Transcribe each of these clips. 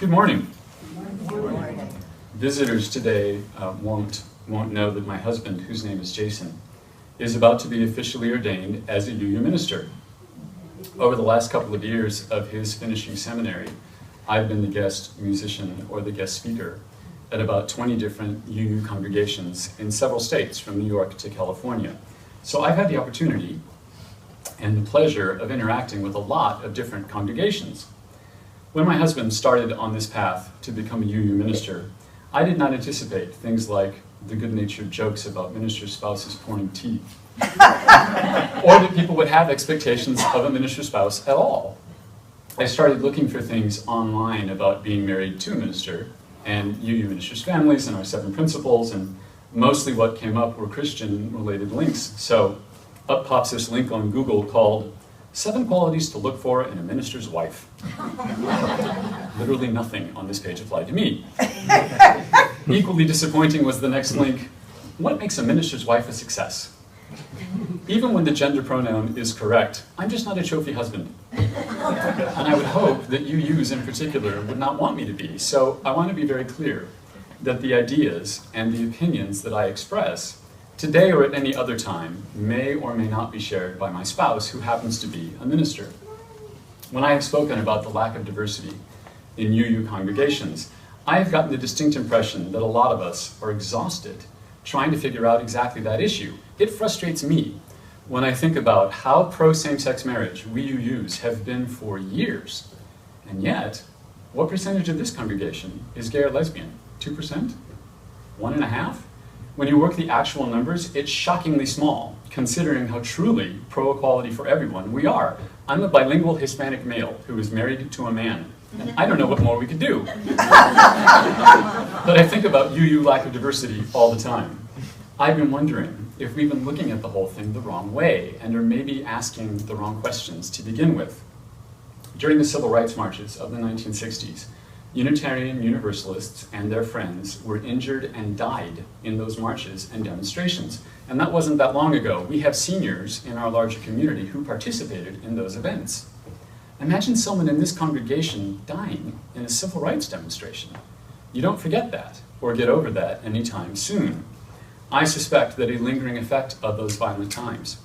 Good morning. Visitors today won't know that my husband, whose name is Jason, is about to be officially ordained as a UU minister. Over the last couple of years of his finishing seminary, I've been the guest musician or the guest speaker at about 20 different UU congregations in several states, from New York to California. So I've had the opportunity and the pleasure of interacting with a lot of different congregations. When my husband started on this path to become a UU minister, I did not anticipate things like the good-natured jokes about minister spouses pouring tea, or that people would have expectations of a minister spouse at all. I started looking for things online about being married to a minister, and UU ministers' families, and our 7 principles, and mostly what came up were Christian-related links. So up pops this link on Google called 7 Qualities to Look For in a Minister's Wife. Literally nothing on this page applied to me. Equally disappointing was the next link, what makes a minister's wife a success? Even when the gender pronoun is correct, I'm just not a trophy husband. And I would hope that UUs in particular would not want me to be. So I want to be very clear that the ideas and the opinions that I express today or at any other time may or may not be shared by my spouse, who happens to be a minister. When I have spoken about the lack of diversity in UU congregations, I have gotten the distinct impression that a lot of us are exhausted trying to figure out exactly that issue. It frustrates me when I think about how pro-same-sex marriage we UUs have been for years. And yet, what percentage of this congregation is gay or lesbian? 2%? 1.5%? When you work the actual numbers, it's shockingly small, considering how truly pro-equality for everyone we are. I'm a bilingual Hispanic male who is married to a man, and I don't know what more we could do. But I think about UU lack of diversity all the time. I've been wondering if we've been looking at the whole thing the wrong way, and are maybe asking the wrong questions to begin with. During the civil rights marches of the 1960s, Unitarian Universalists and their friends were injured and died in those marches and demonstrations. And that wasn't that long ago. We have seniors in our larger community who participated in those events. Imagine someone in this congregation dying in a civil rights demonstration. You don't forget that, or get over that anytime soon. I suspect that a lingering effect of those violent times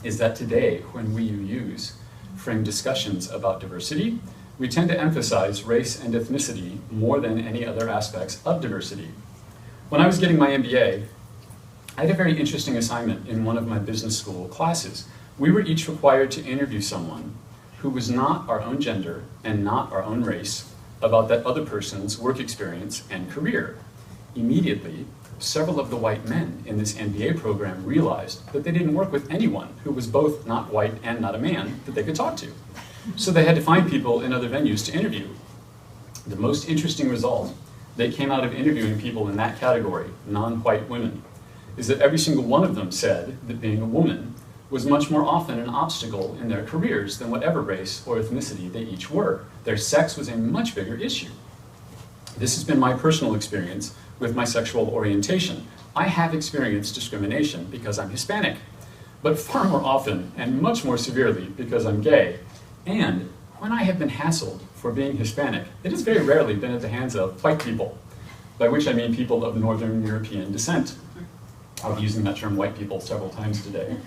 is that today, when we UUs frame discussions about diversity, we tend to emphasize race and ethnicity more than any other aspects of diversity. When I was getting my MBA, I had a very interesting assignment in one of my business school classes. We were each required to interview someone who was not our own gender and not our own race about that other person's work experience and career. Immediately, several of the white men in this MBA program realized that they didn't work with anyone who was both not white and not a man that they could talk to. So they had to find people in other venues to interview. The most interesting result that came out of interviewing people in that category, non-white women, is that every single one of them said that being a woman was much more often an obstacle in their careers than whatever race or ethnicity they each were. Their sex was a much bigger issue. This has been my personal experience with my sexual orientation. I have experienced discrimination because I'm Hispanic, but far more often and much more severely because I'm gay. And when I have been hassled for being Hispanic, it has very rarely been at the hands of white people, by which I mean people of Northern European descent. I'll be using that term white people several times today.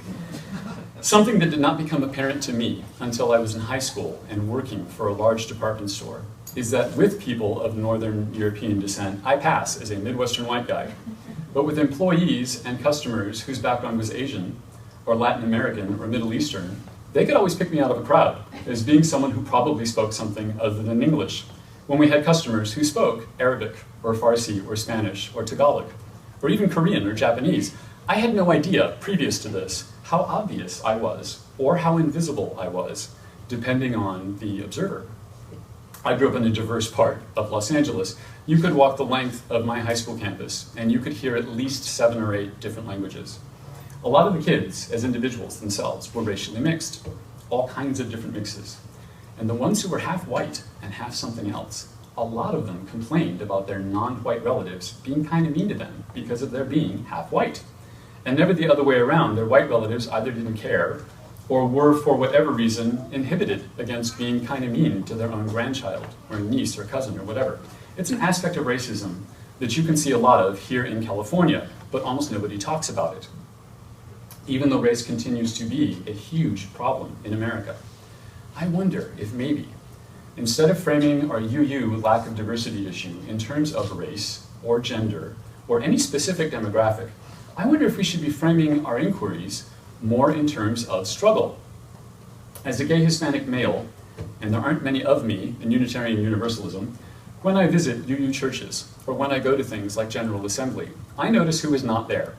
Something that did not become apparent to me until I was in high school and working for a large department store is that with people of Northern European descent, I pass as a Midwestern white guy. But with employees and customers whose background was Asian, or Latin American, or Middle Eastern, they could always pick me out of a crowd as being someone who probably spoke something other than English, when we had customers who spoke Arabic, or Farsi, or Spanish, or Tagalog, or even Korean or Japanese. I had no idea, previous to this, how obvious I was, or how invisible I was, depending on the observer. I grew up in a diverse part of Los Angeles. You could walk the length of my high school campus, and you could hear at least 7 or 8 different languages. A lot of the kids, as individuals themselves, were racially mixed, all kinds of different mixes. And the ones who were half white and half something else, a lot of them complained about their non-white relatives being kind of mean to them because of their being half white. And never the other way around. Their white relatives either didn't care or were, for whatever reason, inhibited against being kind of mean to their own grandchild, or niece, or cousin, or whatever. It's an aspect of racism that you can see a lot of here in California, but almost nobody talks about it, even though race continues to be a huge problem in America. I wonder if maybe, instead of framing our UU lack of diversity issue in terms of race, or gender, or any specific demographic, I wonder if we should be framing our inquiries more in terms of struggle. As a gay Hispanic male, and there aren't many of me in Unitarian Universalism, when I visit UU churches, or when I go to things like General Assembly, I notice who is not there.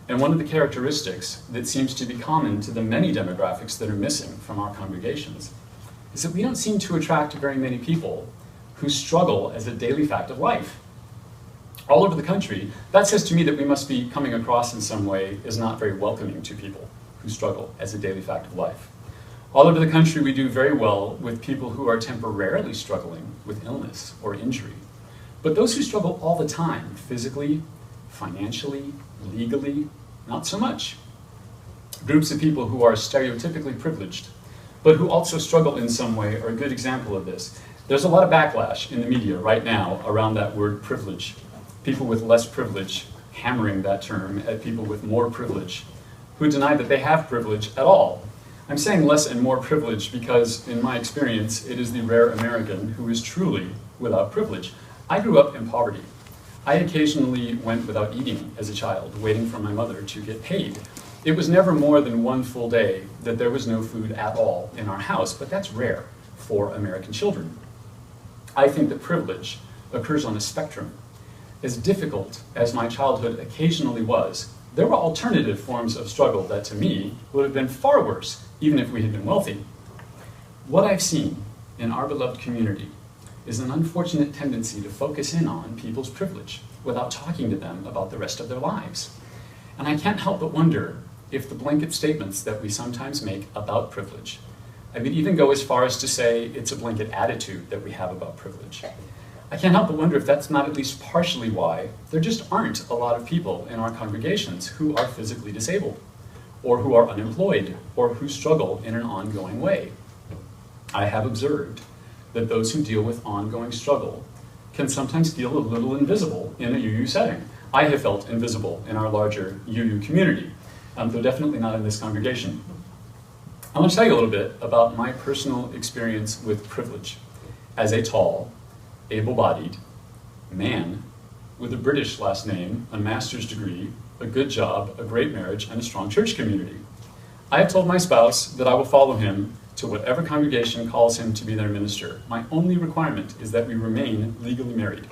And one of the characteristics that seems to be common to the many demographics that are missing from our congregations is that we don't seem to attract very many people who struggle as a daily fact of life. All over the country, that says to me that we must be coming across in some way as not very welcoming to people who struggle as a daily fact of life. All over the country, we do very well with people who are temporarily struggling with illness or injury. But those who struggle all the time, physically, financially, legally, not so much. Groups of people who are stereotypically privileged, but who also struggle in some way are a good example of this. There's a lot of backlash in the media right now around that word privilege. People with less privilege hammering that term at people with more privilege, who deny that they have privilege at all. I'm saying less and more privilege because, in my experience, it is the rare American who is truly without privilege. I grew up in poverty. I occasionally went without eating as a child, waiting for my mother to get paid. It was never more than one full day that there was no food at all in our house, but that's rare for American children. I think that privilege occurs on a spectrum. As difficult as my childhood occasionally was, there were alternative forms of struggle that to me would have been far worse, even if we had been wealthy. What I've seen in our beloved community is an unfortunate tendency to focus in on people's privilege without talking to them about the rest of their lives. And I can't help but wonder if the blanket statements that we sometimes make about privilege, I would even go as far as to say it's a blanket attitude that we have about privilege. I can't help but wonder if that's not at least partially why there just aren't a lot of people in our congregations who are physically disabled, or who are unemployed, or who struggle in an ongoing way. I have observed that those who deal with ongoing struggle can sometimes feel a little invisible in a UU setting. I have felt invisible in our larger UU community, though definitely not in this congregation. I want to tell you a little bit about my personal experience with privilege as a tall, able-bodied man with a British last name, a master's degree, a good job, a great marriage, and a strong church community. I have told my spouse that I will follow him to whatever congregation calls him to be their minister. My only requirement is that we remain legally married.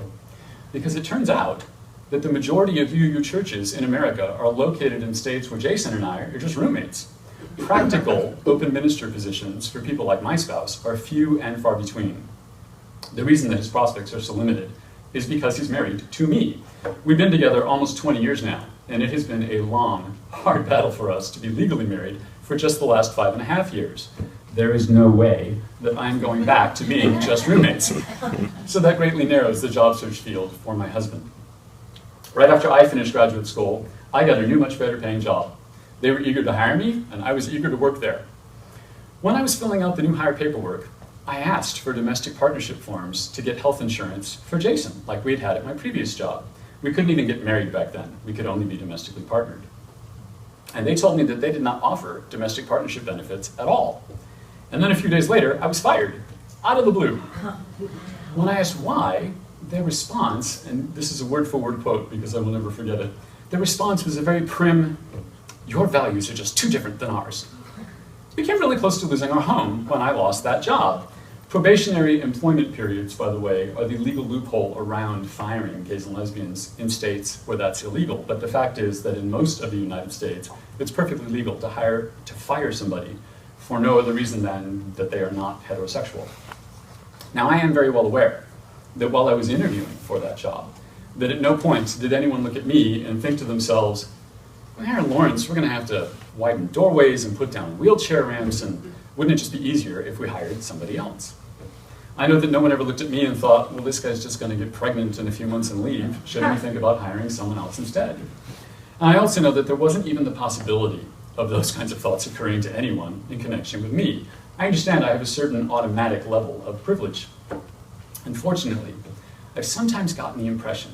Because it turns out that the majority of UU churches in America are located in states where Jason and I are just roommates. Practical open minister positions for people like my spouse are few and far between. The reason that his prospects are so limited is because he's married to me. We've been together almost 20 years now, and it has been a long, hard battle for us to be legally married for just the last 5.5 years. There is no way that I'm going back to being just roommates. So that greatly narrows the job search field for my husband. Right after I finished graduate school, I got a new, much better paying job. They were eager to hire me, and I was eager to work there. When I was filling out the new hire paperwork, I asked for domestic partnership forms to get health insurance for Jason, like we'd had at my previous job. We couldn't even get married back then. We could only be domestically partnered. And they told me that they did not offer domestic partnership benefits at all. And then a few days later, I was fired, out of the blue. When I asked why, their response, and this is a word-for-word quote because I will never forget it, their response was a very prim, "Your values are just too different than ours." We came really close to losing our home when I lost that job. Probationary employment periods, by the way, are the legal loophole around firing gays and lesbians in states where that's illegal. But the fact is that in most of the United States, it's perfectly legal to fire somebody for no other reason than that they are not heterosexual. Now, I am very well aware that while I was interviewing for that job, that at no point did anyone look at me and think to themselves, well, Aaron Lawrence, we're going to have to widen doorways and put down wheelchair ramps, and wouldn't it just be easier if we hired somebody else? I know that no one ever looked at me and thought, well, this guy's just going to get pregnant in a few months and leave. Shouldn't we think about hiring someone else instead? And I also know that there wasn't even the possibility of those kinds of thoughts occurring to anyone in connection with me. I understand I have a certain automatic level of privilege. Unfortunately, I've sometimes gotten the impression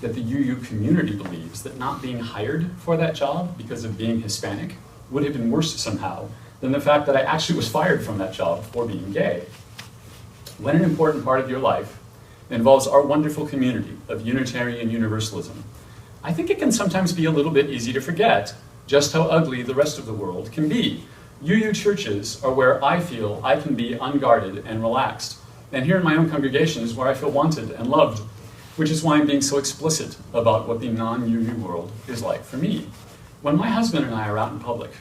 that the UU community believes that not being hired for that job because of being Hispanic would have been worse somehow than the fact that I actually was fired from that job for being gay. When an important part of your life involves our wonderful community of Unitarian Universalism, I think it can sometimes be a little bit easy to forget just how ugly the rest of the world can be. UU churches are where I feel I can be unguarded and relaxed. And here in my own congregation is where I feel wanted and loved, which is why I'm being so explicit about what the non-UU world is like for me. When my husband and I are out in public,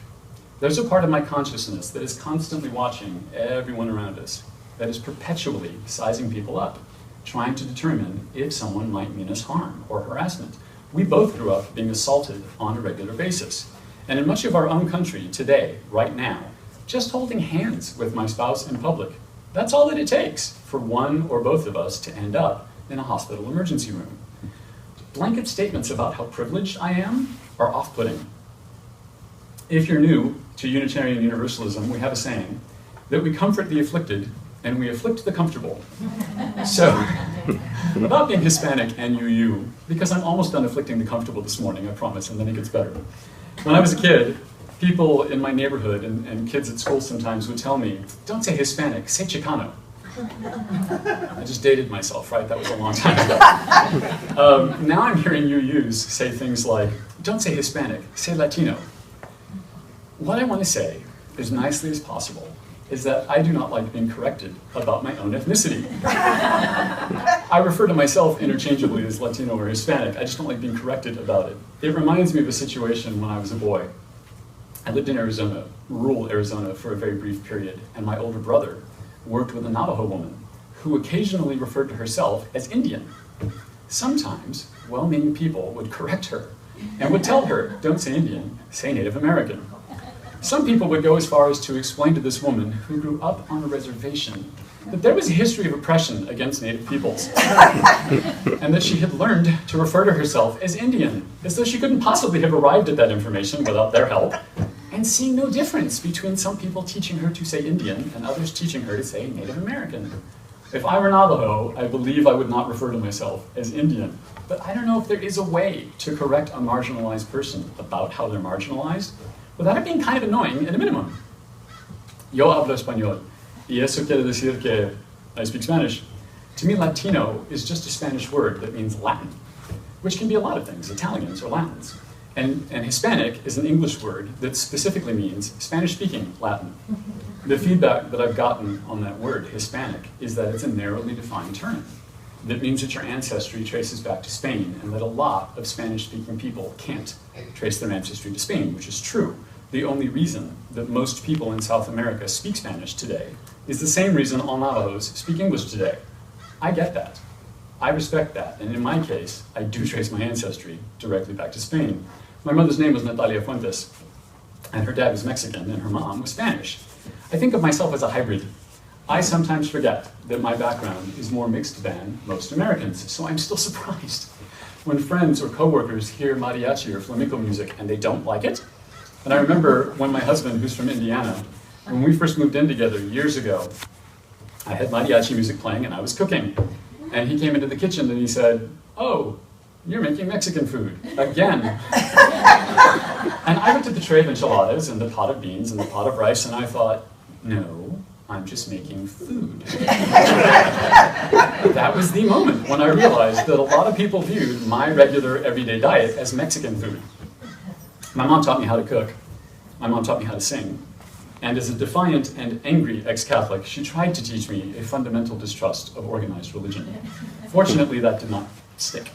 there's a part of my consciousness that is constantly watching everyone around us, that is perpetually sizing people up, trying to determine if someone might mean us harm or harassment. We both grew up being assaulted on a regular basis. And in much of our own country today, right now, just holding hands with my spouse in public, that's all that it takes for one or both of us to end up in a hospital emergency room. Blanket statements about how privileged I am are off-putting. If you're new to Unitarian Universalism, we have a saying that we comfort the afflicted and we afflict the comfortable. So, about being Hispanic and UU, because I'm almost done afflicting the comfortable this morning, I promise, and then it gets better. When I was a kid, people in my neighborhood and kids at school sometimes would tell me, don't say Hispanic, say Chicano. I just dated myself, right? That was a long time ago. Now I'm hearing UUs say things like, don't say Hispanic, say Latino. What I want to say, as nicely as possible, is that I do not like being corrected about my own ethnicity. I refer to myself interchangeably as Latino or Hispanic. I just don't like being corrected about it. It reminds me of a situation when I was a boy. I lived in Arizona, rural Arizona, for a very brief period, and my older brother worked with a Navajo woman who occasionally referred to herself as Indian. Sometimes, well-meaning people would correct her and would tell her, don't say Indian, say Native American. Some people would go as far as to explain to this woman, who grew up on a reservation, that there was a history of oppression against Native peoples, and that she had learned to refer to herself as Indian, as though she couldn't possibly have arrived at that information without their help, and seeing no difference between some people teaching her to say Indian and others teaching her to say Native American. If I were Navajo, I believe I would not refer to myself as Indian, but I don't know if there is a way to correct a marginalized person about how they're marginalized without it being kind of annoying at a minimum. Yo hablo español, y eso quiere decir que I speak Spanish. To me, Latino is just a Spanish word that means Latin, which can be a lot of things, Italians or Latins. And Hispanic is an English word that specifically means Spanish-speaking Latin. The feedback that I've gotten on that word, Hispanic, is that it's a narrowly defined term. That means that your ancestry traces back to Spain, and that a lot of Spanish-speaking people can't trace their ancestry to Spain, which is true. The only reason that most people in South America speak Spanish today is the same reason all Navajos speak English today. I get that. I respect that, and in my case, I do trace my ancestry directly back to Spain. My mother's name was Natalia Fuentes, and her dad was Mexican, and her mom was Spanish. I think of myself as a hybrid. I sometimes forget that my background is more mixed than most Americans, so I'm still surprised when friends or coworkers hear mariachi or flamenco music and they don't like it. And I remember when my husband, who's from Indiana, when we first moved in together years ago, I had mariachi music playing and I was cooking. And he came into the kitchen and he said, oh, you're making Mexican food, again. And I looked at the tray of enchiladas and the pot of beans and the pot of rice and I thought, no, I'm just making food. That was the moment when I realized that a lot of people viewed my regular everyday diet as Mexican food. My mom taught me how to cook. My mom taught me how to sing. And as a defiant and angry ex-Catholic, she tried to teach me a fundamental distrust of organized religion. Fortunately, that did not stick.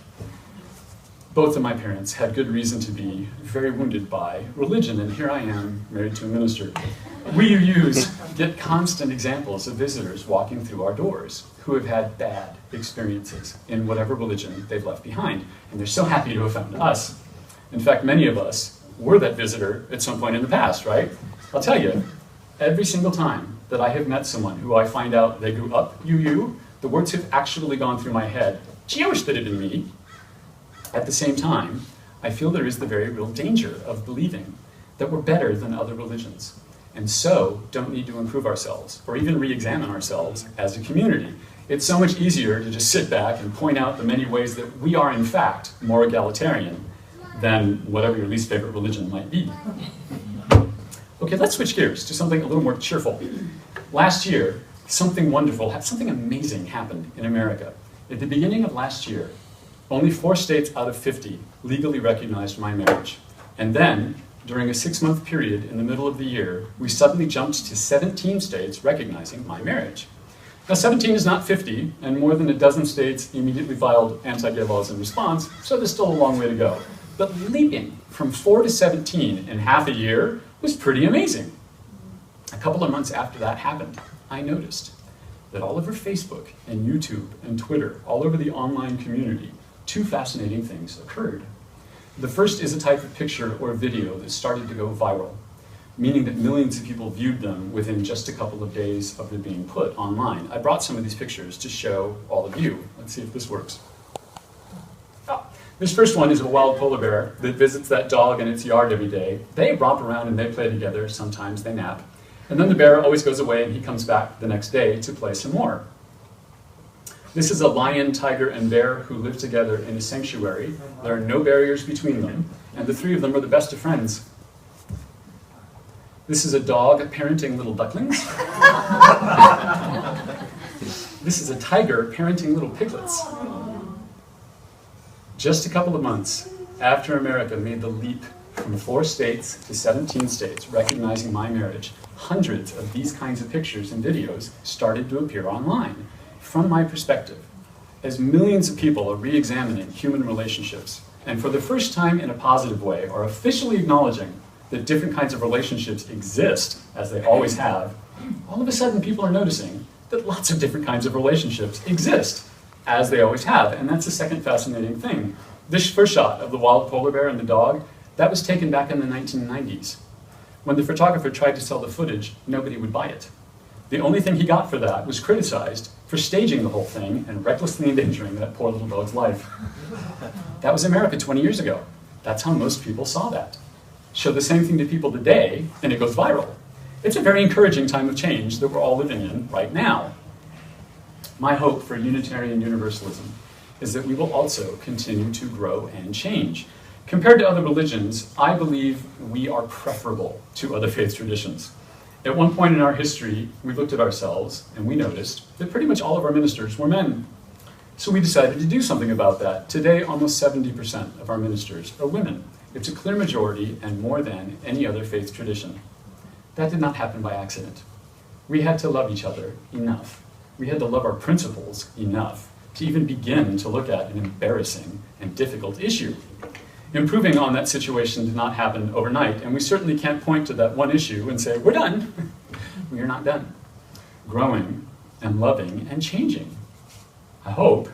Both of my parents had good reason to be very wounded by religion, and here I am, married to a minister. We UUs get constant examples of visitors walking through our doors who have had bad experiences in whatever religion they've left behind, and they're so happy to have found us. In fact, many of us were that visitor at some point in the past, right? I'll tell you, every single time that I have met someone who I find out they grew up UU, the words have actually gone through my head. Gee, I wish that had been me. At the same time, I feel there is the very real danger of believing that we're better than other religions, and so don't need to improve ourselves or even re-examine ourselves as a community. It's so much easier to just sit back and point out the many ways that we are in fact more egalitarian than whatever your least favorite religion might be. Okay, let's switch gears to something a little more cheerful. Last year, something wonderful, something amazing happened in America. At the beginning of last year, only 4 states out of 50 legally recognized my marriage. And then, during a 6-month period in the middle of the year, we suddenly jumped to 17 states recognizing my marriage. Now, 17 is not 50, and more than a dozen states immediately filed anti-gay laws in response, so there's still a long way to go. But leaping from 4 to 17 in half a year was pretty amazing. A couple of months after that happened, I noticed that all over Facebook and YouTube and Twitter, all over the online community, 2 fascinating things occurred. The first is a type of picture or video that started to go viral, meaning that millions of people viewed them within just a couple of days of them being put online. I brought some of these pictures to show all of you. Let's see if this works. This first one is a wild polar bear that visits that dog in its yard every day. They romp around and they play together, sometimes they nap. And then the bear always goes away and he comes back the next day to play some more. This is a lion, tiger, and bear who live together in a sanctuary. There are no barriers between them, and the 3 of them are the best of friends. This is a dog parenting little ducklings. This is a tiger parenting little piglets. Just a couple of months after America made the leap from 4 states to 17 states recognizing my marriage, hundreds of these kinds of pictures and videos started to appear online. From my perspective, as millions of people are re-examining human relationships, and for the first time in a positive way are officially acknowledging that different kinds of relationships exist, as they always have, all of a sudden people are noticing that lots of different kinds of relationships exist, as they always have. And that's the second fascinating thing. This first shot of the wild polar bear and the dog, that was taken back in the 1990s. When the photographer tried to sell the footage, nobody would buy it. The only thing he got for that was criticized for staging the whole thing and recklessly endangering that poor little dog's life. That was America 20 years ago. That's how most people saw that. Show the same thing to people today, and it goes viral. It's a very encouraging time of change that we're all living in right now. My hope for Unitarian Universalism is that we will also continue to grow and change. Compared to other religions, I believe we are preferable to other faith traditions. At one point in our history, we looked at ourselves and we noticed that pretty much all of our ministers were men. So we decided to do something about that. Today, almost 70% of our ministers are women. It's a clear majority and more than any other faith tradition. That did not happen by accident. We had to love each other enough. We had to love our principles enough to even begin to look at an embarrassing and difficult issue. Improving on that situation did not happen overnight, and we certainly can't point to that one issue and say, we're done. We are not done. Growing and loving and changing. I hope.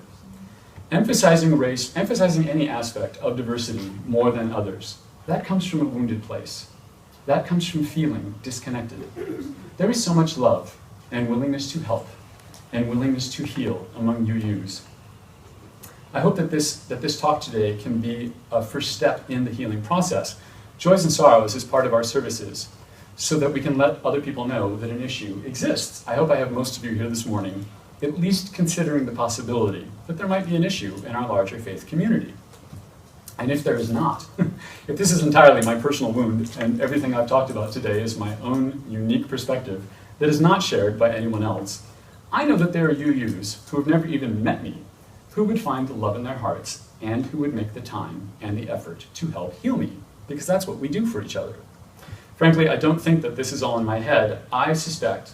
Emphasizing race, emphasizing any aspect of diversity more than others, that comes from a wounded place. That comes from feeling disconnected. There is so much love and willingness to help and willingness to heal among UUs. I hope that this talk today can be a first step in the healing process. Joys and Sorrows is part of our services so that we can let other people know that an issue exists. I hope I have most of you here this morning at least considering the possibility that there might be an issue in our larger faith community. And if there is not, if this is entirely my personal wound and everything I've talked about today is my own unique perspective that is not shared by anyone else, I know that there are UUs who have never even met me who would find the love in their hearts and who would make the time and the effort to help heal me, because that's what we do for each other. Frankly, I don't think that this is all in my head. I suspect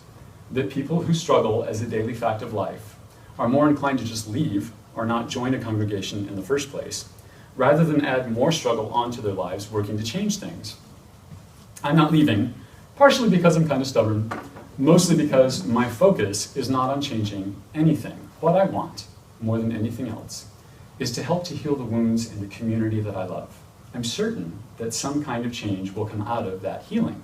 that people who struggle as a daily fact of life are more inclined to just leave or not join a congregation in the first place, rather than add more struggle onto their lives working to change things. I'm not leaving, partially because I'm kind of stubborn, mostly because my focus is not on changing anything. What I want, more than anything else, is to help to heal the wounds in the community that I love. I'm certain that some kind of change will come out of that healing.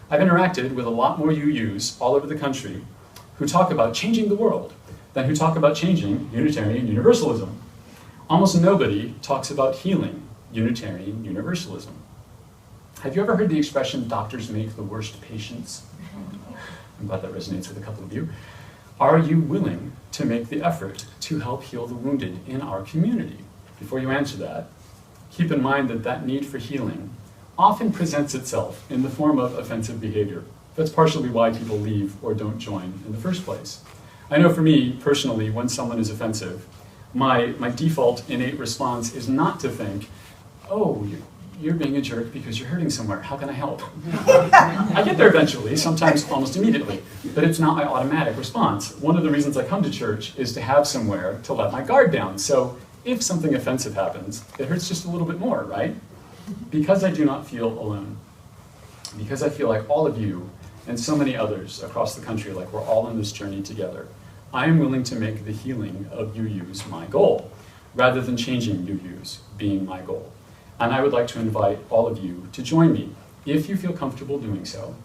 I've interacted with a lot more UUs all over the country who talk about changing the world than who talk about changing Unitarian Universalism. Almost nobody talks about healing Unitarian Universalism. Have you ever heard the expression, doctors make the worst patients? I'm glad that resonates with a couple of you. Are you willing to make the effort to help heal the wounded in our community? Before you answer that, keep in mind that that need for healing often presents itself in the form of offensive behavior. That's partially why people leave or don't join in the first place. I know for me, personally, when someone is offensive, my default innate response is not to think, oh, you're being a jerk because you're hurting somewhere. How can I help? I get there eventually, sometimes almost immediately, but it's not my automatic response. One of the reasons I come to church is to have somewhere to let my guard down. So if something offensive happens, it hurts just a little bit more, right? Because I do not feel alone. Because I feel like all of you and so many others across the country, like we're all on this journey together, I am willing to make the healing of UUs my goal, rather than changing UUs being my goal. And I would like to invite all of you to join me. If you feel comfortable doing so,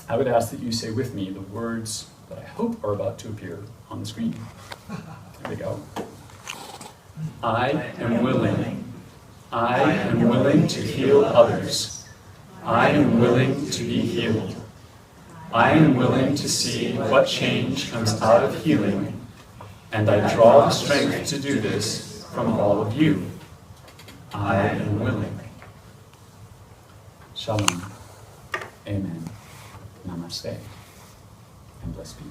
I would ask that you say with me the words that I hope are about to appear on the screen. There we go. I am willing. I am willing to heal others. I am willing to be healed. I am willing to see what change comes out of healing, and I draw the strength to do this from all of you. I am willing. Shalom. Amen. Namaste. And blessed be.